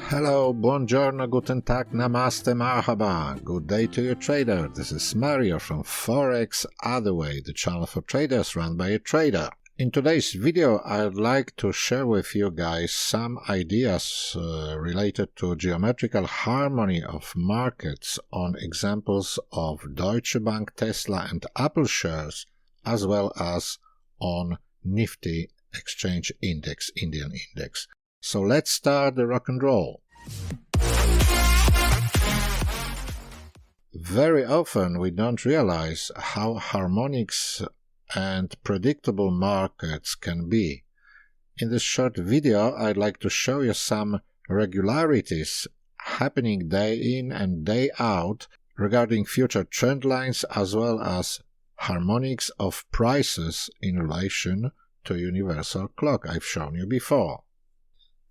Hello, buongiorno, guten tag, namaste, marhaba. Good day to you, trader. This is Mario from Forex Other Way, the channel for traders run by a trader. In today's video, I'd like to share with you guys some ideas related to geometrical harmony of markets on examples of Deutsche Bank, Tesla and Apple shares, as well as on Nifty exchange index, Indian index. So let's start the rock and roll. Very often we don't realize how harmonics and predictable markets can be. In this short video, I'd like to show you some regularities happening day in and day out regarding future trend lines as well as harmonics of prices in relation to universal clock I've shown you before.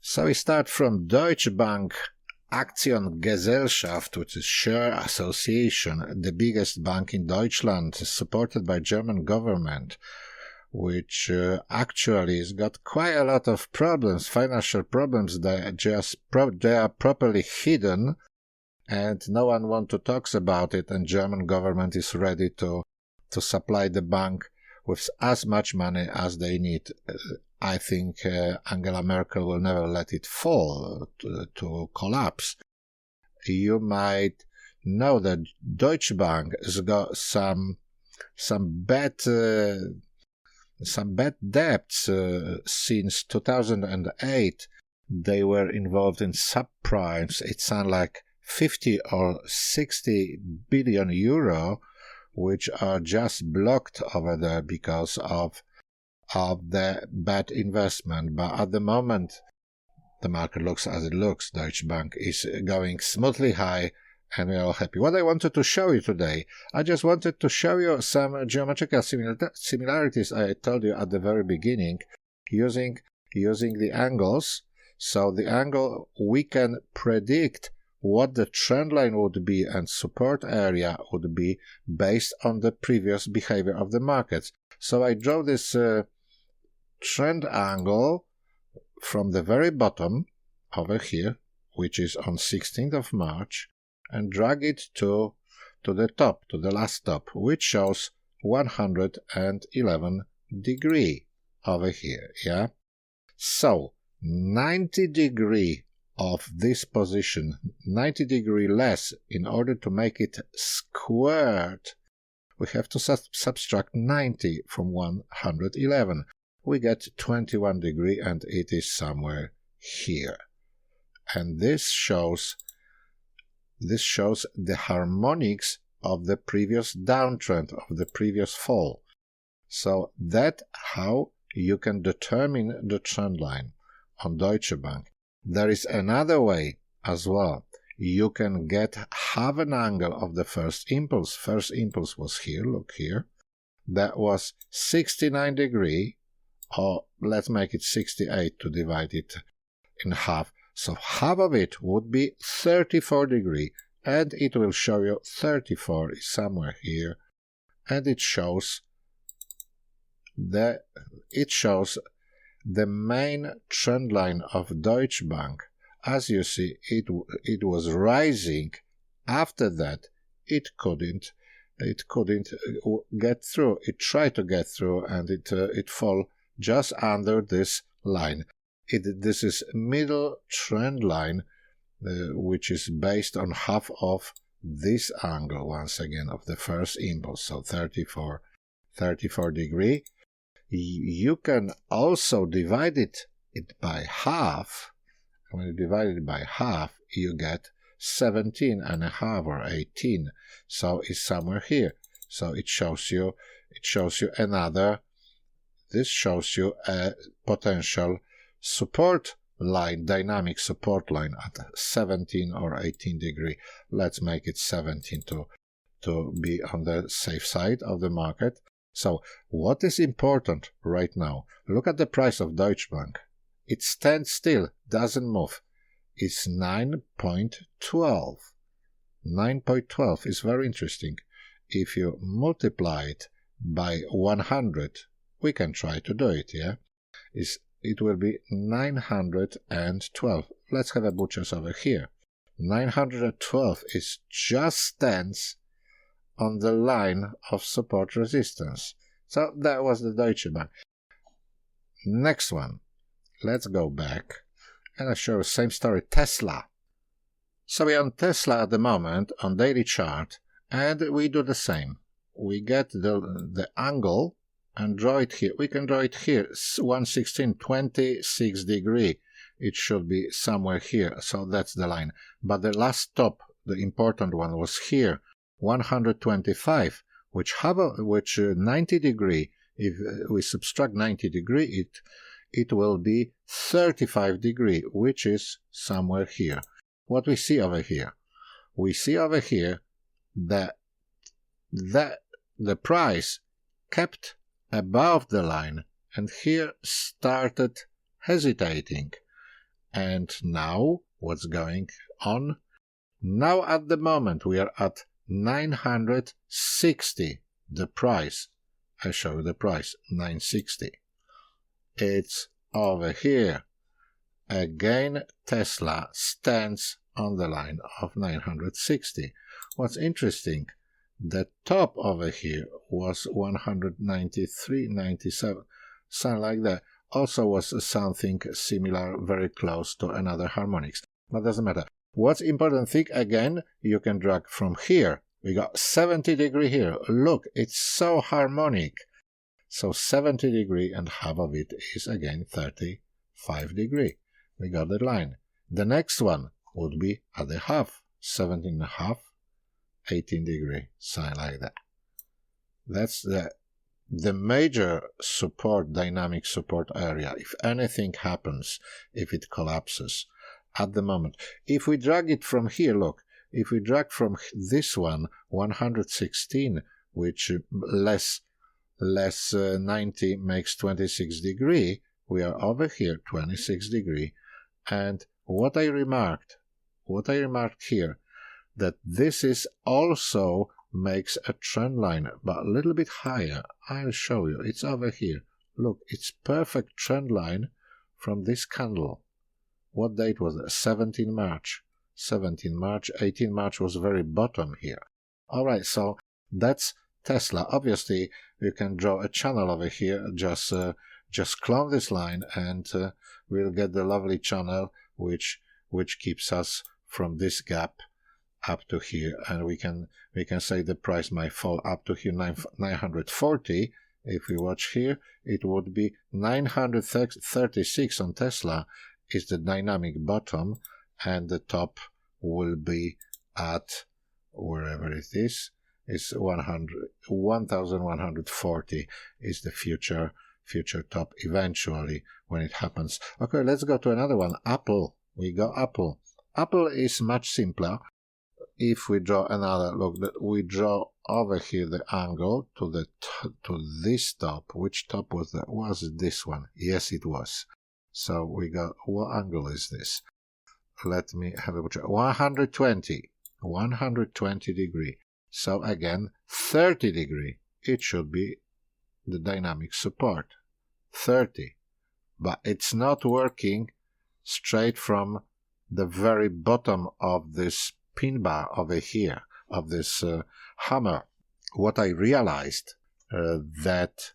So we start from Deutsche Bank Aktiengesellschaft, which is share association, the biggest bank in Deutschland, supported by German government, which actually has got quite a lot of problems, financial problems. They are properly hidden, and no one wants to talk about it. And German government is ready to supply the bank with as much money as they need. I think Angela Merkel will never let it fall to collapse. You might know that Deutsche Bank has got some bad debts since 2008. They were involved in subprimes. It sounds like 50 or 60 billion euro, which are just blocked over there because of the bad investment. But at the moment, the market looks as it looks. Deutsche Bank is going smoothly high, and we're all happy. What I wanted to show you today, I just wanted to show you some geometrical similarities I told you at the very beginning, using the angles. So the angle, we can predict what the trend line would be and support area would be based on the previous behavior of the markets. So I draw this trend angle from the very bottom over here, which is on 16th of March, and drag it to the top, to the last top, which shows 111 degree over here, yeah? So 90 degree of this position, 90 degree less, in order to make it squared, we have to subtract 90 from 111. We get 21 degree, and it is somewhere here. And this shows the harmonics of the previous downtrend, of the previous fall. So that's how you can determine the trend line on Deutsche Bank. There is another way as well. You can get half an angle of the first impulse. First impulse was here, look here. That was 69 degree, or let's make it 68 to divide it in half. So half of it would be 34 degree, and it will show you 34 is somewhere here, and it shows the main trend line of Deutsche Bank. As you see, it was rising. After that, it couldn't get through. It tried to get through, and it fell just under this line. This is middle trend line, which is based on half of this angle, once again, of the first impulse, so 34 degree. You can also divide it by half. When you divide it by half, you get 17.5 or 18. So it's somewhere here. So it shows you another. This shows you a potential support line, dynamic support line at 17 or 18 degree. Let's make it 17 to be on the safe side of the market. So what is important right now? Look at the price of Deutsche Bank. It stands still, doesn't move. It's 9.12. 9.12 is very interesting. If you multiply it by 100, we can try to do it, yeah? It will be 912. let's have a butchers over here. 912 is just stands on the line of support resistance. So that was the Deutsche Bank. Next one, let's go back and I show the same story, Tesla. So we're on Tesla at the moment on daily chart, and we do the same. We get the angle and draw it here. We can draw it here, 116, 26 degree. It should be somewhere here, so that's the line. But the last stop, the important one, was here, 125, which 90 degree. If we subtract 90 degree, it will be 35 degree, which is somewhere here. What we see over here? We see over here that the price kept above the line and here started hesitating. And now what's going on? Now at the moment we are at 960, the price. I show you the price, 960. It's over here. Again, Tesla stands on the line of 960. What's interesting, the top over here was 193.97, something like that. Also was something similar, very close to another harmonics, but doesn't matter. What's important thing, again, you can drag from here. We got 70 degree here. Look, it's so harmonic. So 70 degree and half of it is again 35 degree. We got the line. The next one would be at the half, 17.5, 18 degree, something like that. That's the major support, dynamic support area. If anything happens, if it collapses at the moment. If we drag it from here, look, if we drag from this one, 116, which less 90 makes 26 degree, we are over here, 26 degree. And what I remarked here, that this is also makes a trend line, but a little bit higher. I'll show you. It's over here. Look, it's perfect trend line from this candle. What date was it? 17 March. 17 March, 18 March was very bottom here. Alright, so that's Tesla. Obviously, you can draw a channel over here, just clone this line and we'll get the lovely channel which keeps us from this gap up to here, and we can say the price might fall up to here 940. If we watch here, it would be 936 on Tesla is the dynamic bottom, and the top will be at wherever it is 1140 is the future top eventually when it happens. Okay, let's go to another one. Apple. We got Apple. Apple is much simpler. If we draw another, look, we draw over here the angle to this top. Which top was that? Was it this one? Yes, it was. So we got, what angle is this? Let me have a picture. 120 degree. So again, 30 degree. It should be the dynamic support. 30. But it's not working straight from the very bottom of this pin bar over here, of this hammer. What I realized that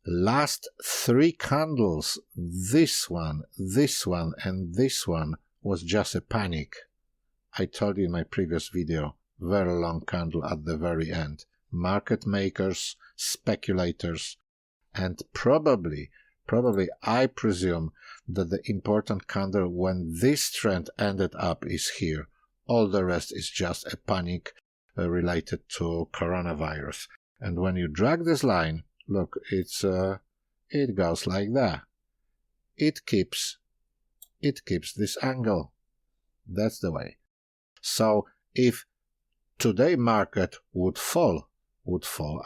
last three candles, this one, and this one, was just a panic. I told you in my previous video, very long candle at the very end. Market makers, speculators, and probably I presume that the important candle when this trend ended up is here. All the rest is just a panic related to coronavirus. And when you drag this line, look, it goes like that. It keeps this angle. That's the way. So if today market would fall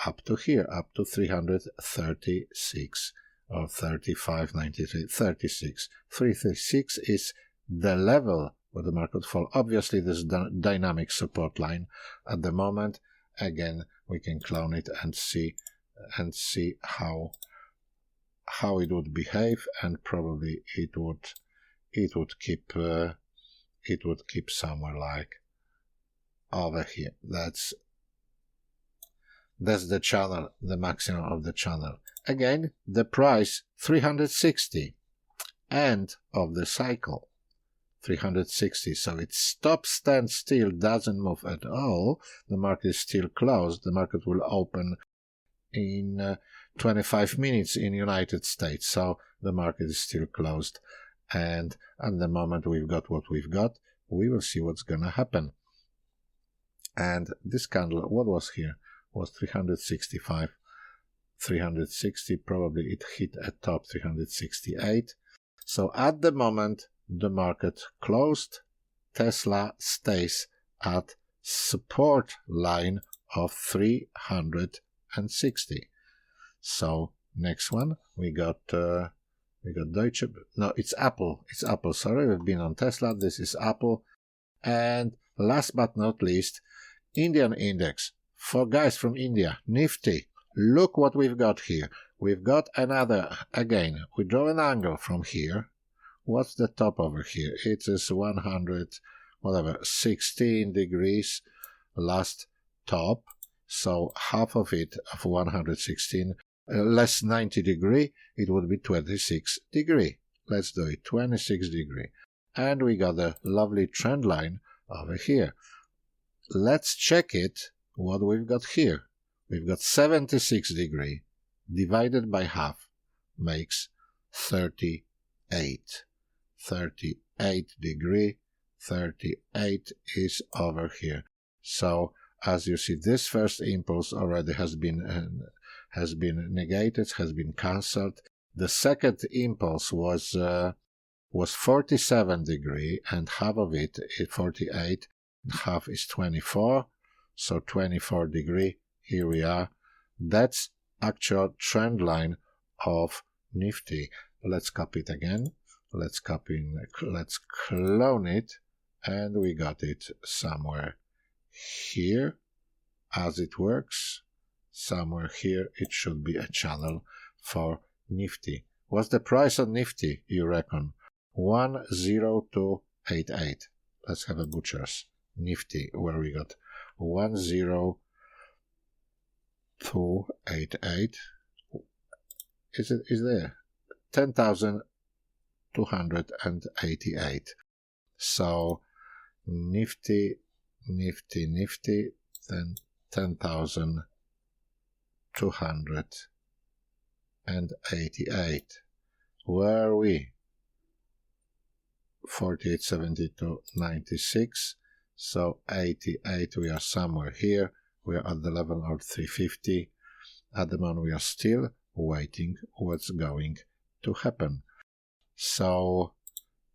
up to here, up to 336 or 35.93, 36. 336 is the level where the market fall. Obviously, this dynamic support line at the moment. Again, we can clone it and see how it would behave, and probably it would keep it would keep somewhere like over here. That's the channel, the maximum of the channel. Again, the price 360, end of the cycle, 360. So it stops, stands still, doesn't move at all. The market is still closed. The market will open in 25 minutes in United States. So the market is still closed. And at the moment we've got what we've got, we will see what's gonna happen. And this candle, what was here? Was 365, 360, probably it hit a top 368. So at the moment the market closed. Tesla stays at support line of 360. So next one we got Deutsche, no, it's Apple, sorry, we've been on Tesla, this is Apple. And last but not least, Indian index. For guys from India, Nifty, look what we've got here. We've got another, again, we draw an angle from here. What's the top over here? It is 100, whatever, 16 degrees last top. So half of it, of 116, less 90 degree, it would be 26 degree. Let's do it, 26 degree. And we got a lovely trend line over here. Let's check it, what we've got here. We've got 76 degree divided by half makes 38. 38 degree, 38 is over here. So as you see, this first impulse already has been negated, has been cancelled. The second impulse was 47 degree, and half of it is 48, and half is 24. So 24 degree, here we are. That's actual trend line of Nifty. Let's copy it again. Let's clone it, and we got it somewhere here. As it works, somewhere here it should be a channel for Nifty. What's the price on Nifty, you reckon? 10288. Let's have a butcher's. Nifty, where we got 10288. Is there 10,288. So Nifty, then 10,288. Where are we? 48.72.96. So 88, we are somewhere here. We are at the level of 350. At the moment we are still waiting what's going to happen. So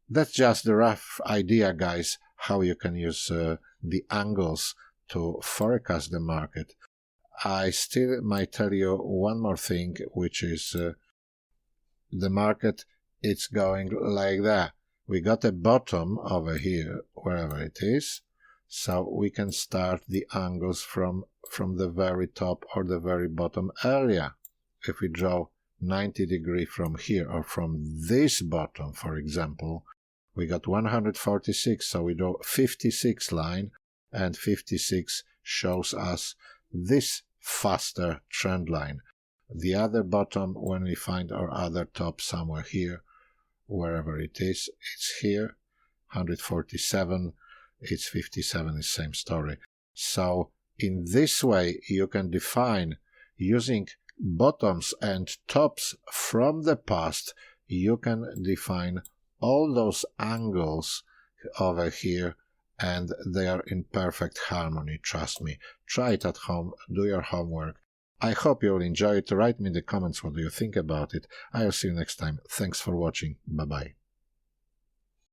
that's just the rough idea, guys, how you can use the angles to forecast the market. I still might tell you one more thing, which is the market, it's going like that. We got a bottom over here, wherever it is, so we can start the angles from the very top or the very bottom area. If we draw 90 degree from here or from this bottom, for example, we got 146, so we draw 56 line, and 56 shows us this faster trend line. The other bottom, when we find our other top somewhere here, wherever it is, it's here, 147, it's 57, is same story. So in this way you can define, using bottoms and tops from the past, you can define all those angles over here, and they are in perfect harmony, trust me. Try it at home, do your homework. I hope you will enjoy it. Write me in the comments what do you think about it. I'll see you next time. Thanks for watching. Bye bye.